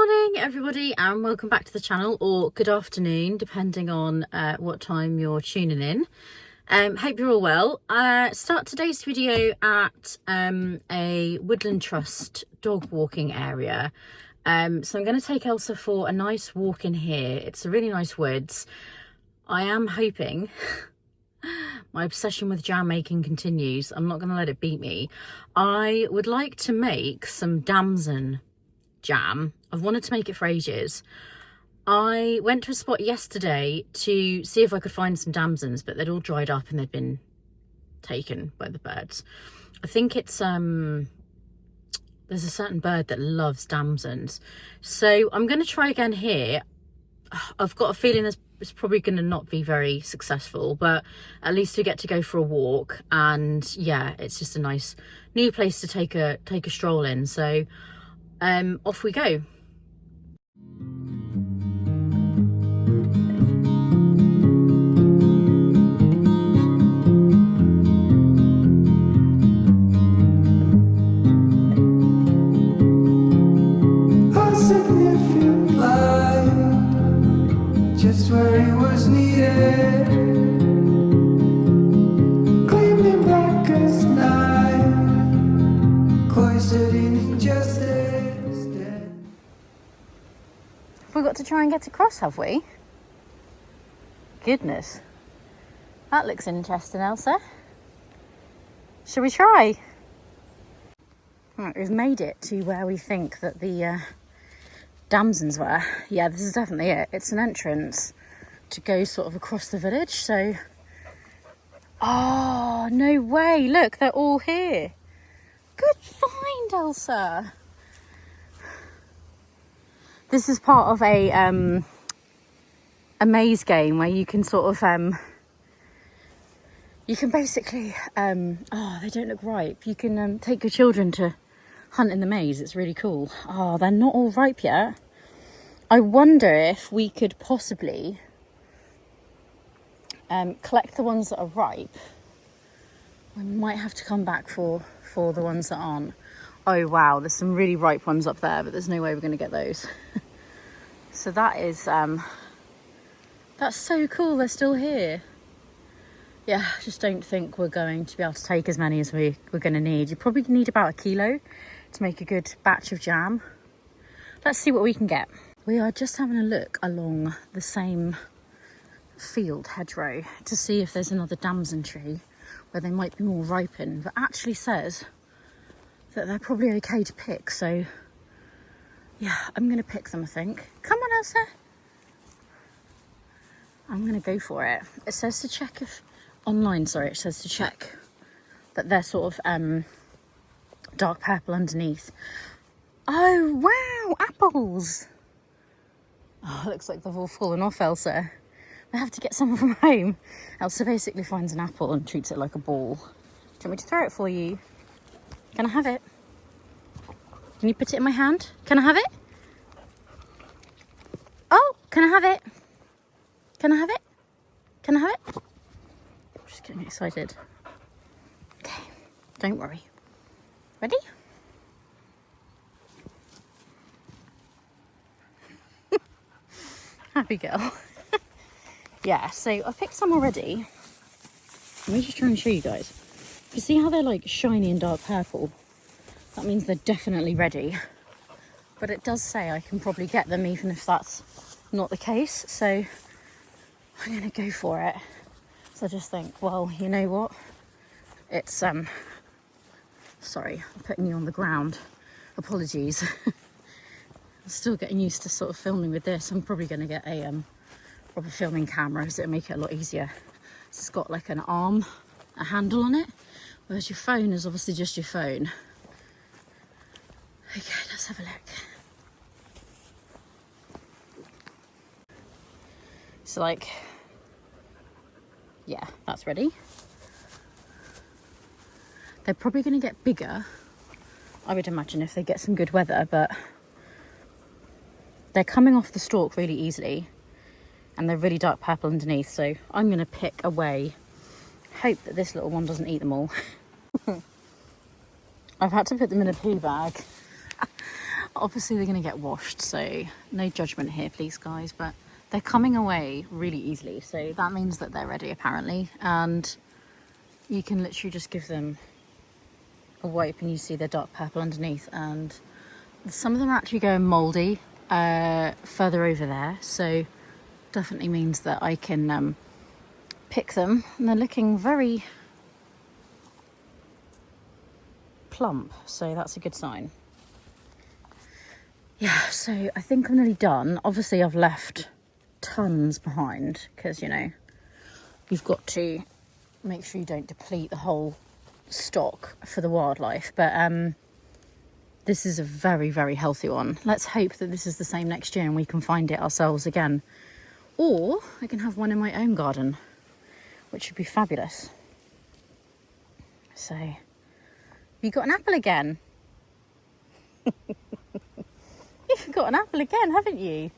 morning everybody and welcome back to the channel, or good afternoon depending on what time you're tuning in. Hope you're all well. Start today's video at a Woodland Trust dog walking area. So I'm going to take Elsa for a nice walk in here. It's a really nice woods. I am hoping my obsession with jam making continues. I'm not going to let it beat me. I would like to make some damson jam. I've wanted to make it for ages. I went to a spot yesterday to see if I could find some damsons, but they'd all dried up and they'd been taken by the birds. I think it's there's a certain bird that loves damsons, so I'm going to try again here. I've got a feeling it's probably going to not be very successful, but at least we get to go for a walk, and yeah, it's just a nice new place to take a stroll in. So off we go. Just where it was needed, gleaming black as night, cloistered in injustice. We've got to try and get across, have we? Goodness, that looks interesting, Elsa. Shall we try? Right, we've made it to where we think that the damsons were. Yeah, this is definitely it. It's an entrance to go sort of across the village. So, oh no way, look, they're all here. Good find, Elsa. This is part of a maze game where you can sort of you can basically oh, they don't look ripe. You can take your children to hunt in the maze. It's really cool. Oh, they're not all ripe yet. I wonder if we could possibly collect the ones that are ripe. We might have to come back for the ones that aren't. Oh wow, there's some really ripe ones up there, but there's no way we're going to get those. So that is that's so cool. They're still here. Yeah, I just don't think we're going to be able to take as many as we're going to need. You probably need about 1 kilo to make a good batch of jam. Let's see what we can get. We are just having a look along the same field hedgerow to see if there's another damson tree where they might be more ripened, but actually says that they're probably okay to pick. So yeah, I'm going to pick them, I think. Come on, Elsa. I'm going to go for it. It says to check if online, sorry, it says to check that they're sort of dark purple underneath. Oh wow, apples. Oh, it looks like they've all fallen off, Elsa. I have to get some from home. Elsa basically finds an apple and treats it like a ball. Do you want me to throw it for you? Can I have it? Can you put it in my hand? Can I have it? Oh, can I have it? Can I have it? Can I have it? I'm just getting excited. Okay, don't worry. Ready? Happy girl. Yeah, so I picked some already. Let me just try and show you guys. You see how they're like shiny and dark purple? That means they're definitely ready. But it does say I can probably get them even if that's not the case. So I'm going to go for it. So I just think, well, you know what? It's, sorry, I'm putting you on the ground. Apologies. I'm still getting used to sort of filming with this. I'm probably going to get a proper filming camera, so it'll make it a lot easier. It's got like an arm, a handle on it, whereas your phone is obviously just your phone. Okay, let's have a look. So like, yeah, that's ready. They're probably going to get bigger, I would imagine, if they get some good weather, but they're coming off the stalk really easily and they're really dark purple underneath. So I'm going to pick away, hope that this little one doesn't eat them all. I've had to put them in a poo bag. Obviously they're going to get washed, so no judgment here, please, guys, but they're coming away really easily, so that means that they're ready, apparently, and you can literally just give them a wipe and you see they're dark purple underneath, and some of them are actually going mouldy further over there, so definitely means that I can pick them, and they're looking very plump, so that's a good sign. Yeah, so I think I'm nearly done. Obviously I've left tons behind because, you know, you've got to make sure you don't deplete the whole stock for the wildlife, but this is a very, very healthy one. Let's hope that this is the same next year and we can find it ourselves again, or I can have one in my own garden, which would be fabulous. So you got an apple again. You've got an apple again, haven't you?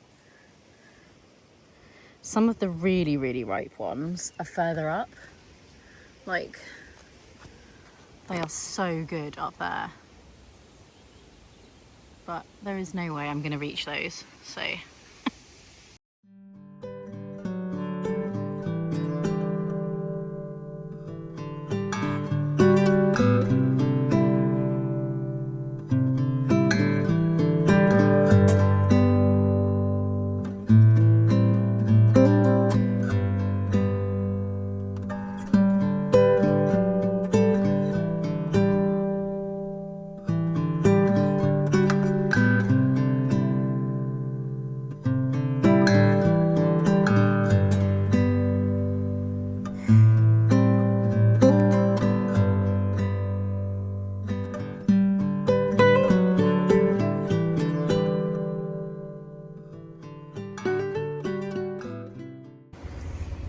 Some of the really, really ripe ones are further up. Like, they are so good up there. But there is no way I'm going to reach those, so...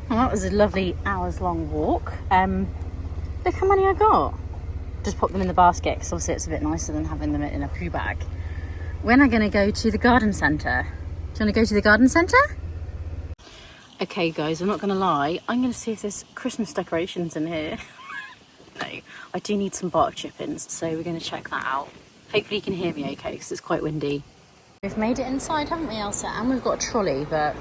Well, that was a lovely hours-long walk. Look how many I got. Just pop them in the basket because obviously it's a bit nicer than having them in a poo bag. When am I going to go to the garden centre? Do you want to go to the garden centre? Okay, guys, I'm not going to lie. I'm going to see if there's Christmas decorations in here. No, I do need some bark chippings, so we're going to check that out. Hopefully you can hear me okay because it's quite windy. We've made it inside, haven't we, Elsa? And we've got a trolley, but...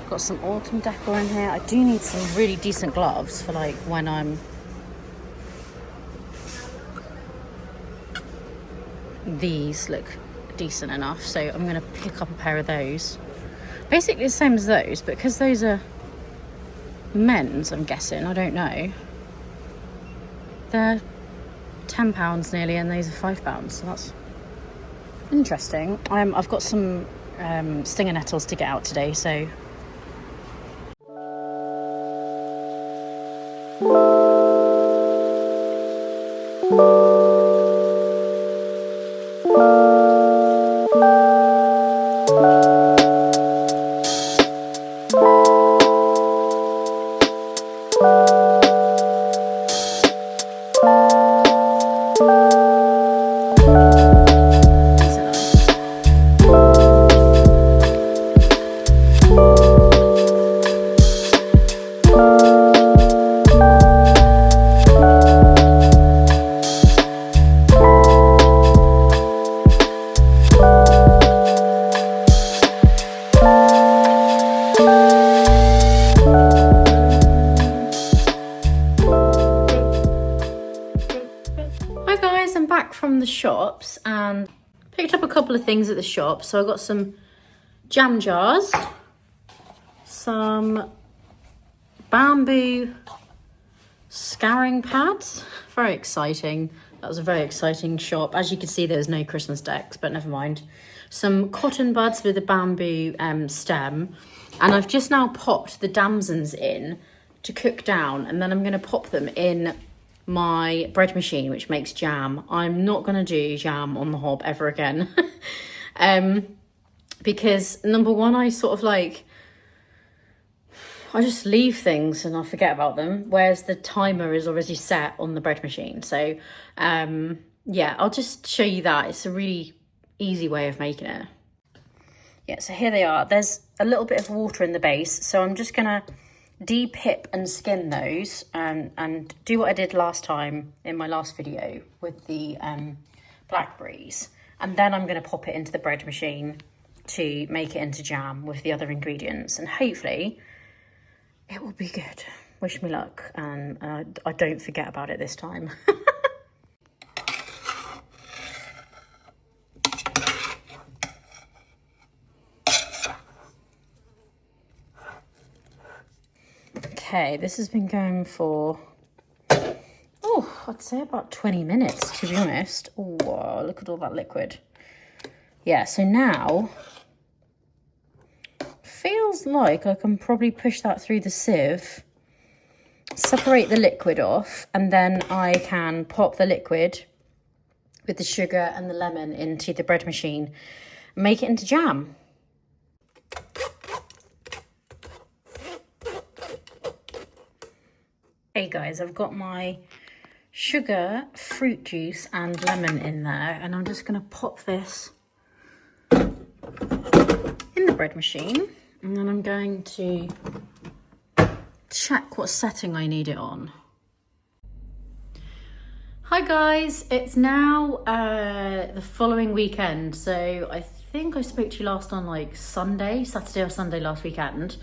got some autumn decor in here. I do need some really decent gloves for like when I'm... These look decent enough, so I'm going to pick up a pair of those. Basically the same as those, but because those are men's, I'm guessing, I don't know. They're £10 nearly, and those are £5, so that's interesting. I've got some stinger nettles to get out today, so... From the shops and picked up a couple of things at the shop. So I got some jam jars, some bamboo scouring pads. Very exciting. That was a very exciting shop. As you can see, there's no Christmas decks, but never mind. Some cotton buds with a bamboo stem, and I've just now popped the damsons in to cook down, and then I'm going to pop them in my bread machine, which makes jam. I'm not going to do jam on the hob ever again. Because number one, I sort of like, I just leave things and I forget about them, whereas the timer is already set on the bread machine. So yeah, I'll just show you that. It's a really easy way of making it. Yeah, so here they are. There's a little bit of water in the base, so I'm just gonna de-pip and skin those and do what I did last time in my last video with the blackberries. And then I'm going to pop it into the bread machine to make it into jam with the other ingredients. And hopefully it will be good. Wish me luck. And I don't forget about it this time. Okay, this has been going for, oh, I'd say about 20 minutes, to be honest. Oh, wow, look at all that liquid. Yeah, so now, feels like I can probably push that through the sieve, separate the liquid off, and then I can pop the liquid with the sugar and the lemon into the bread machine and make it into jam. Hey guys, I've got my sugar, fruit juice and lemon in there, and I'm just going to pop this in the bread machine, and then I'm going to check what setting I need it on. Hi guys, it's now the following weekend, so I think I spoke to you last on like Saturday or Sunday last weekend.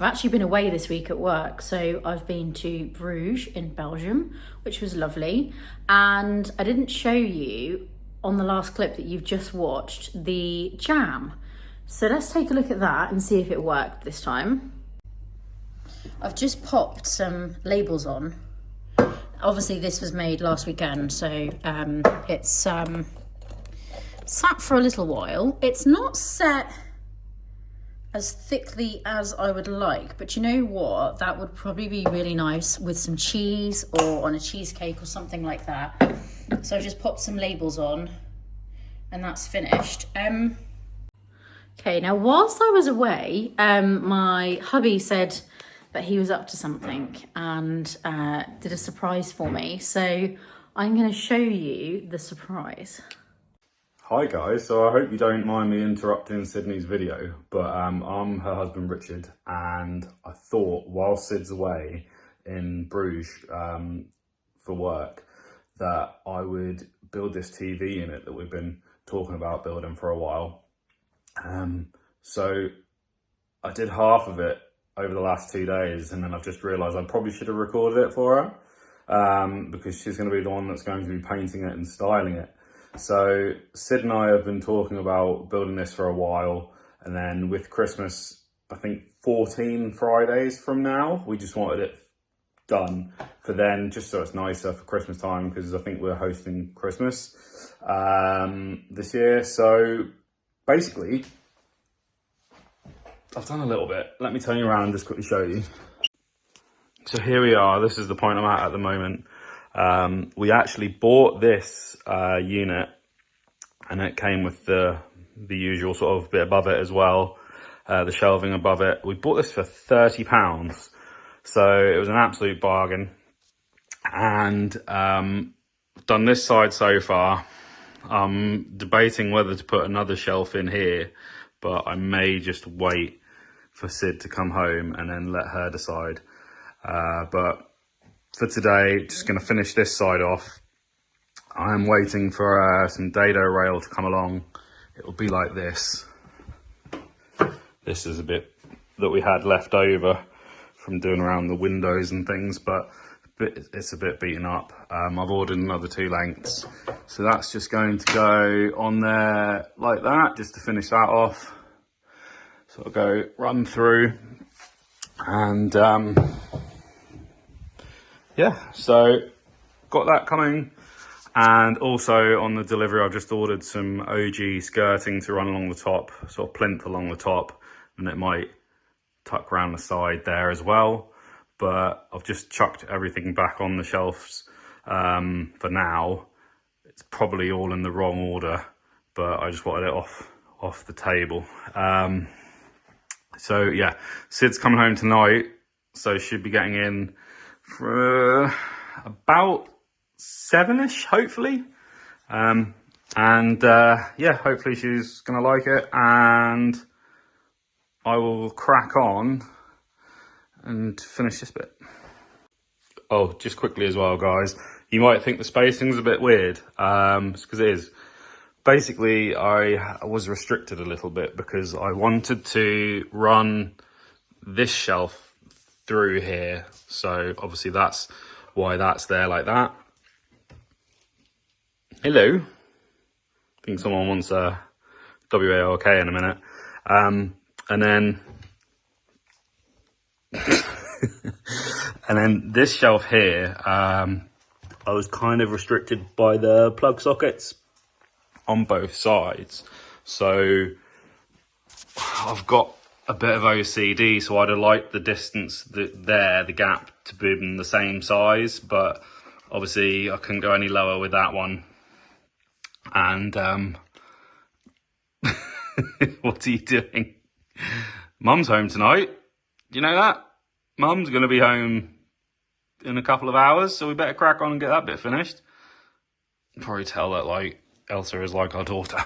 I've actually been away this week at work, so I've been to Bruges in Belgium, which was lovely. And I didn't show you on the last clip that you've just watched the jam. So let's take a look at that and see if it worked this time. I've just popped some labels on. Obviously this was made last weekend, so it's sat for a little while. It's not set as thickly as I would like, but you know what, that would probably be really nice with some cheese or on a cheesecake or something like that. So I've just popped some labels on and that's finished. Okay, now whilst I was away, my hubby said that he was up to something and did a surprise for me, so I'm going to show you the surprise. Hi guys, so I hope you don't mind me interrupting Sydney's video, but I'm her husband Richard, and I thought while Sid's away in Bruges for work that I would build this TV unit that we've been talking about building for a while. So I did half of it over the last 2 days, and then I've just realised I probably should have recorded it for her because she's going to be the one that's going to be painting it and styling it. So Sid and I have been talking about building this for a while, and then with Christmas, I think 14 Fridays from now, we just wanted it done for then, just so it's nicer for Christmas time, because I think we're hosting Christmas this year. So basically, I've done a little bit. Let me turn you around and just quickly show you. So here we are. This is the point I'm at the moment. We actually bought this unit, and it came with the usual sort of bit above it as well, the shelving above it. We bought this for £30, so it was an absolute bargain. And done this side so far. I'm debating whether to put another shelf in here, but I may just wait for Sid to come home and then let her decide. But for today, just going to finish this side off. I'm waiting for some dado rail to come along. It'll be like this. This is a bit that we had left over from doing around the windows and things, but it's a bit beaten up. I've ordered another 2 lengths. So that's just going to go on there like that, just to finish that off. So I'll go run through and yeah, so got that coming. And also on the delivery, I've just ordered some OG skirting to run along the top, sort of plinth along the top, and it might tuck around the side there as well. But I've just chucked everything back on the shelves for now. It's probably all in the wrong order, but I just wanted it off the table. So yeah, Sid's coming home tonight, so should be getting in for about 7ish, hopefully. Yeah, hopefully she's gonna like it, and I will crack on and finish this bit. Oh, just quickly as well, guys, you might think the spacing's a bit weird, because it is. basically I was restricted a little bit because I wanted to run this shelf through here. So obviously that's why that's there like that. Hello. I think someone wants a WALK in a minute. And then and then this shelf here, I was kind of restricted by the plug sockets on both sides. So I've got a bit of OCD, so I'd have liked the distance the gap to be in the same size, but obviously I couldn't go any lower with that one. And what are you doing? Mum's home tonight. Do you know that? Mum's going to be home in a couple of hours, so we better crack on and get that bit finished. Probably tell that like Elsa is like our daughter.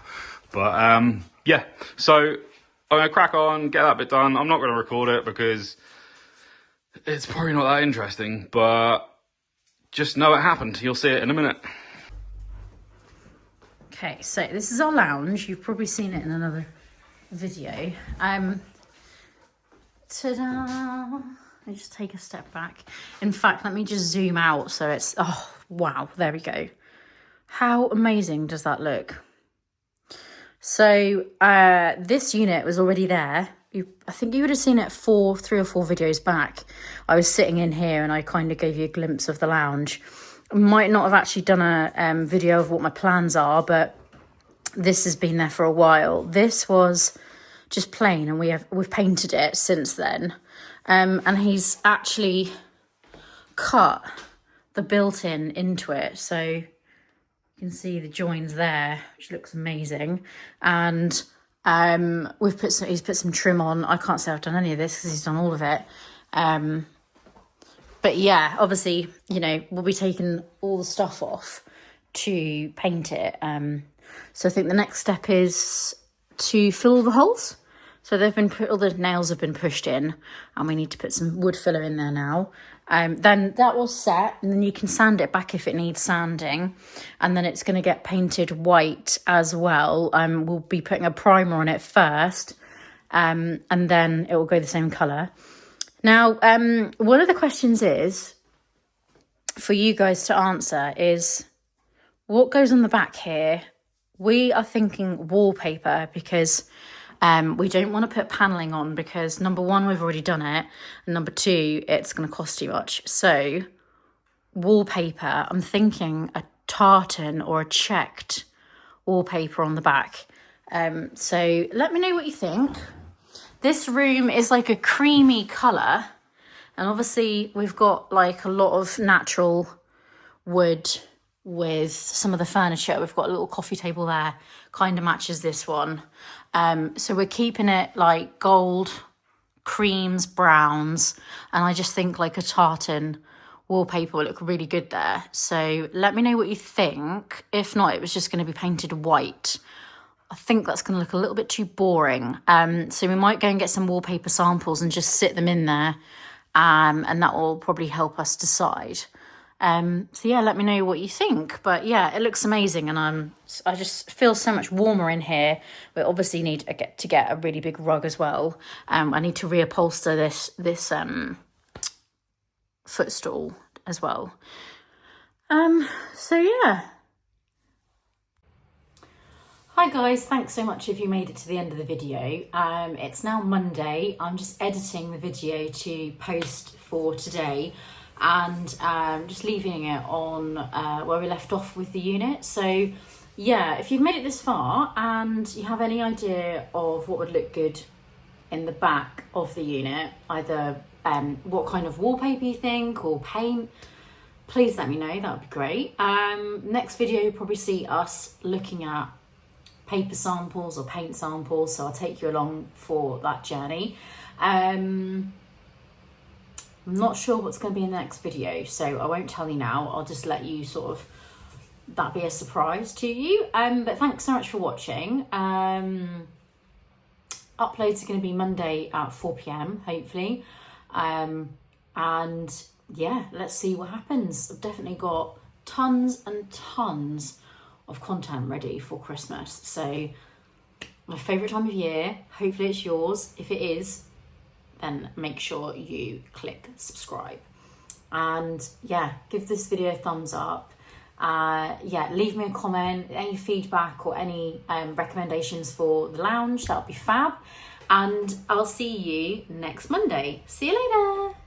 But yeah, so I'm going to crack on, get that bit done. I'm not going to record it because it's probably not that interesting, but just know it happened. You'll see it in a minute. Okay, so this is our lounge. You've probably seen it in another video. Ta-da! Let me just take a step back. In fact, let me just zoom out so it's, oh, wow, there we go. How amazing does that look? So this unit was already there. I think you would have seen it 3 or 4 videos back. I was sitting in here and I kind of gave you a glimpse of the lounge. I might not have actually done a video of what my plans are, but this has been there for a while. This was just plain, and we've painted it since then. And he's actually cut the built-in into it, so you can see the joins there, which looks amazing. And he's put some trim on. I can't say I've done any of this because he's done all of it. But yeah, obviously, you know, we'll be taking all the stuff off to paint it. So I think the next step is to fill all the holes. So all the nails have been pushed in, and we need to put some wood filler in there now. Then that will set, and then you can sand it back if it needs sanding. And then it's going to get painted white as well. We'll be putting a primer on it first, and then it will go the same colour. Now, one of the questions is, for you guys to answer, is what goes on the back here? We are thinking wallpaper because we don't want to put panelling on because, number one, we've already done it. And number two, it's going to cost too much. So wallpaper, I'm thinking a tartan or a checked wallpaper on the back. So let me know what you think. This room is like a creamy colour, and obviously we've got like a lot of natural wood with some of the furniture. We've got a little coffee table there, kind of matches this one. So we're keeping it like gold, creams, browns, and I just think like a tartan wallpaper will look really good there. So let me know what you think. If not, it was just going to be painted white. I think that's going to look a little bit too boring. So we might go and get some wallpaper samples and just sit them in there. And that will probably help us decide. So yeah, let me know what you think. But yeah, it looks amazing, and I just feel so much warmer in here. We obviously need to get a really big rug as well. I need to reupholster this footstool as well. So yeah. Hi guys, thanks so much if you made it to the end of the video. It's now Monday. I'm just editing the video to post for today, and just leaving it on where we left off with the unit. So yeah, if you've made it this far and you have any idea of what would look good in the back of the unit, either what kind of wallpaper you think or paint, please let me know. That would be great. Next video you'll probably see us looking at paper samples or paint samples, so I'll take you along for that journey. I'm not sure what's going to be in the next video, so I won't tell you now. I'll just let you sort of, that be a surprise to you. But thanks so much for watching. Uploads are going to be Monday at 4 p.m, hopefully. And yeah, let's see what happens. I've definitely got tons and tons of content ready for Christmas. So my favourite time of year, hopefully it's yours. If it is, then make sure you click subscribe. And yeah, give this video a thumbs up. Yeah, leave me a comment, any feedback or any recommendations for the lounge, that would be fab. And I'll see you next Monday. See you later.